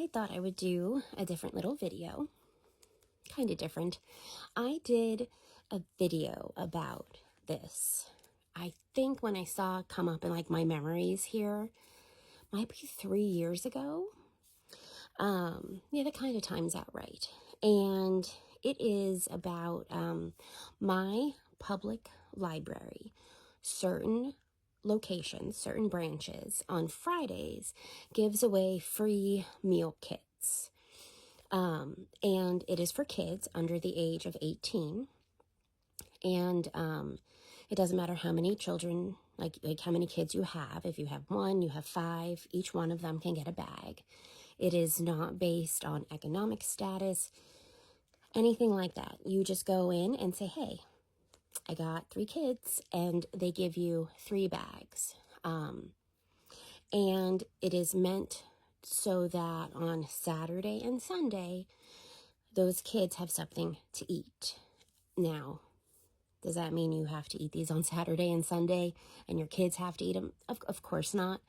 I thought I would do a different little video. Kind of different. I did a video about this. I think when I saw it come up in like my memories here, might be 3 years ago. Yeah, that kind of times out right. And it is about my public library. Certain locations, certain branches on Fridays gives away free meal kits. And it is for kids under the age of 18. And it doesn't matter how many children, like how many kids you have. If you have one, you have five, each one of them can get a bag. It is not based on economic status, anything like that. You just go in and say, hey, I got 3 kids, and they give you 3 bags. And it is meant so that on Saturday and Sunday, those kids have something to eat. Now, does that mean you have to eat these on Saturday and Sunday and your kids have to eat them? Of course not.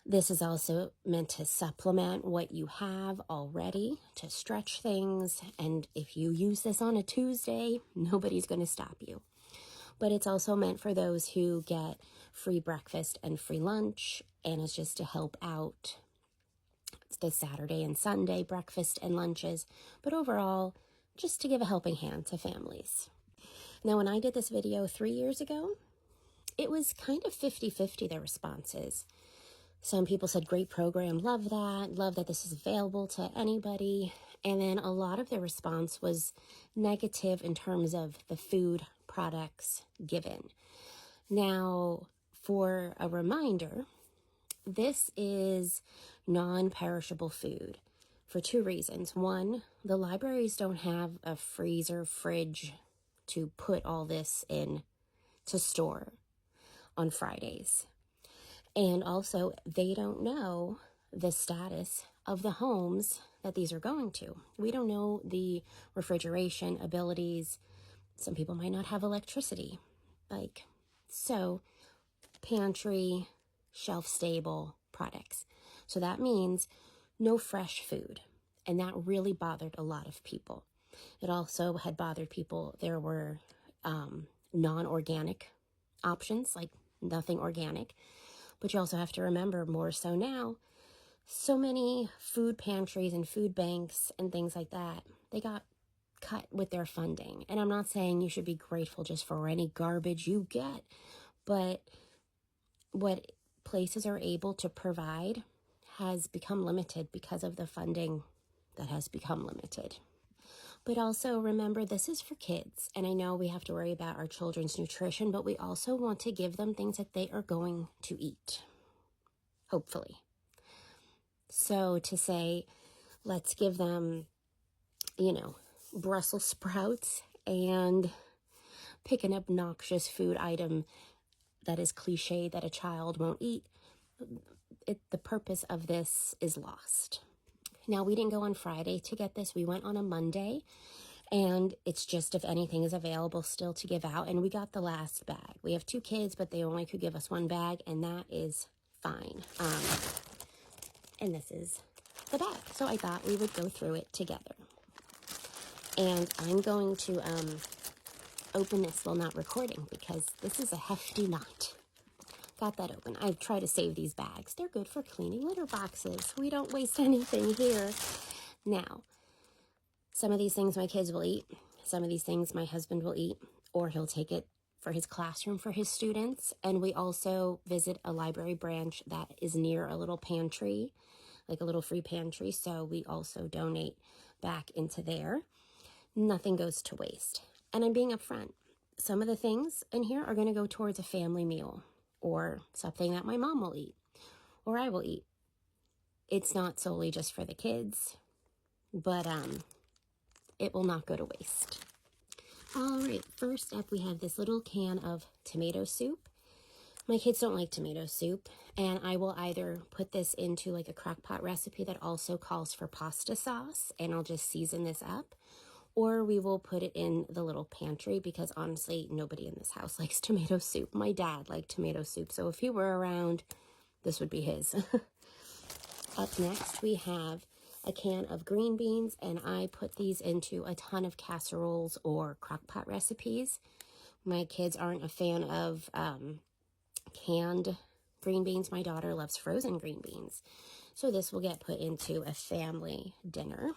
This is also meant to supplement what you have already, to stretch things. And if you use this on a Tuesday, nobody's going to stop you. But it's also meant for those who get free breakfast and free lunch, and it's just to help out the Saturday and Sunday breakfast and lunches, but overall, just to give a helping hand to families. Now, when I did this video 3 years ago, it was kind of 50-50, the responses. Some people said, great program, love that this is available to anybody. And then a lot of the response was negative in terms of the food products given. Now, for a reminder, this is non-perishable food for 2 reasons. One, the libraries don't have a freezer, fridge to put all this in to store on Fridays. And also, they don't know the status of the homes that these are going to. We don't know the refrigeration abilities. Some people might not have electricity. So pantry, shelf-stable products. So that means no fresh food. And that really bothered a lot of people. It also had bothered people. There were non-organic options, like nothing organic. But you also have to remember, more so now, so many food pantries and food banks and things like that, they got cut with their funding. And I'm not saying you should be grateful just for any garbage you get, but what places are able to provide has become limited because of the funding that has become limited. But also remember, this is for kids. And I know we have to worry about our children's nutrition, but we also want to give them things that they are going to eat, hopefully. So to say, let's give them, Brussels sprouts and pick an obnoxious food item that is cliche that a child won't eat, the purpose of this is lost. Now, we didn't go on Friday to get this. We went on a Monday, and it's just if anything is available still to give out, and we got the last bag. We have 2 kids, but they only could give us 1 bag, and that is fine. And this is the bag. So I thought we would go through it together. And I'm going to open this while not recording because this is a hefty knot. Got that open. I try to save these bags. They're good for cleaning litter boxes. We don't waste anything here. Now, some of these things my kids will eat. Some of these things my husband will eat, or he'll take it for his classroom for his students. And we also visit a library branch that is near a little pantry, like a little free pantry. So we also donate back into there. Nothing goes to waste. And I'm being upfront. Some of the things in here are going to go towards a family meal, or something that my mom will eat, or I will eat. It's not solely just for the kids, but it will not go to waste. All right, first up, we have this little can of tomato soup. My kids don't like tomato soup, and I will either put this into like a crock pot recipe that also calls for pasta sauce, and I'll just season this up, or we will put it in the little pantry because honestly, nobody in this house likes tomato soup. My dad liked tomato soup, so if he were around, this would be his. Up next, we have a can of green beans, and I put these into a ton of casseroles or crock pot recipes. My kids aren't a fan of canned green beans. My daughter loves frozen green beans. So this will get put into a family dinner.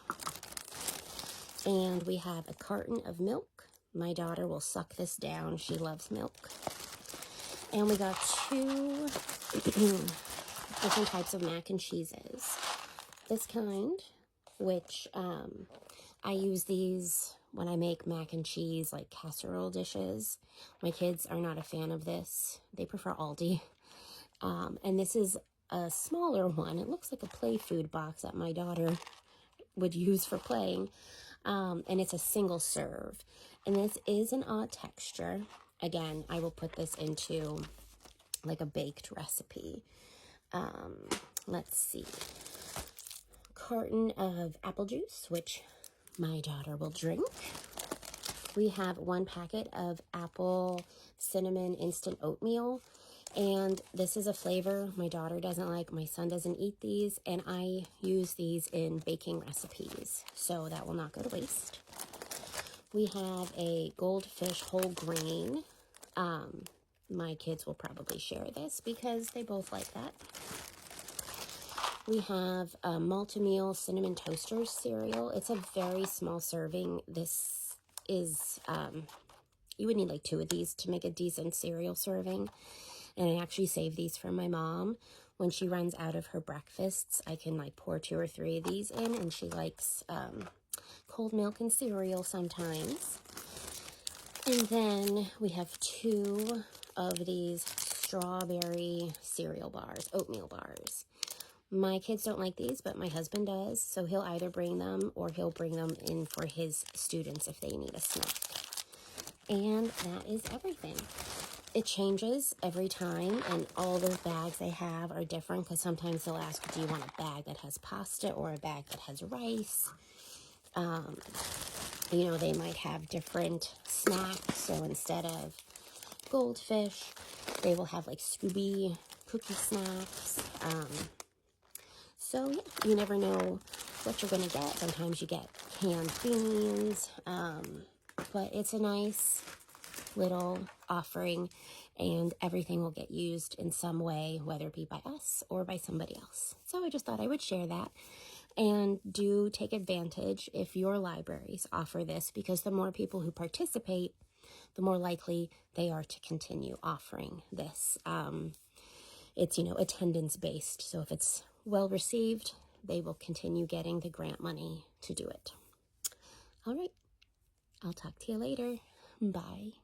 And we have a carton of milk. My daughter will suck this down. She loves milk. And we got 2 different types of mac and cheeses. This kind, which I use these when I make mac and cheese, like casserole dishes. My kids are not a fan of this. They prefer Aldi. And this is a smaller one. It looks like a play food box that my daughter would use for playing. And it's a single serve. And this is an odd texture. Again, I will put this into like a baked recipe. Let's see. Carton of apple juice, which my daughter will drink. We have 1 packet of apple cinnamon instant oatmeal. And this is a flavor my daughter doesn't like. My son doesn't eat these. And I use these in baking recipes. So that will not go to waste. We have a Goldfish whole grain. My kids will probably share this because they both like that. We have a Malt-O-Meal Cinnamon Toasters cereal. It's a very small serving. This is, you would need like 2 of these to make a decent cereal serving. And I actually save these for my mom. When she runs out of her breakfasts, I can like pour 2 or 3 of these in, and she likes cold milk and cereal sometimes. And then we have 2 of these strawberry cereal bars, oatmeal bars. My kids don't like these, but my husband does, so he'll either bring them or he'll bring them in for his students if they need a snack. And that is everything. It changes every time, and all the bags they have are different because sometimes they'll ask, do you want a bag that has pasta or a bag that has rice? You know, they might have different snacks, so instead of Goldfish, they will have like Scooby cookie snacks. So, yeah, you never know what you're going to get. Sometimes you get canned beans, but it's a nice little offering, and everything will get used in some way, whether it be by us or by somebody else. So I just thought I would share that. And do take advantage if your libraries offer this, because the more people who participate, the more likely they are to continue offering this. It's, you know, attendance based. So if it's well received, they will continue getting the grant money to do it. All right. I'll talk to you later. Bye.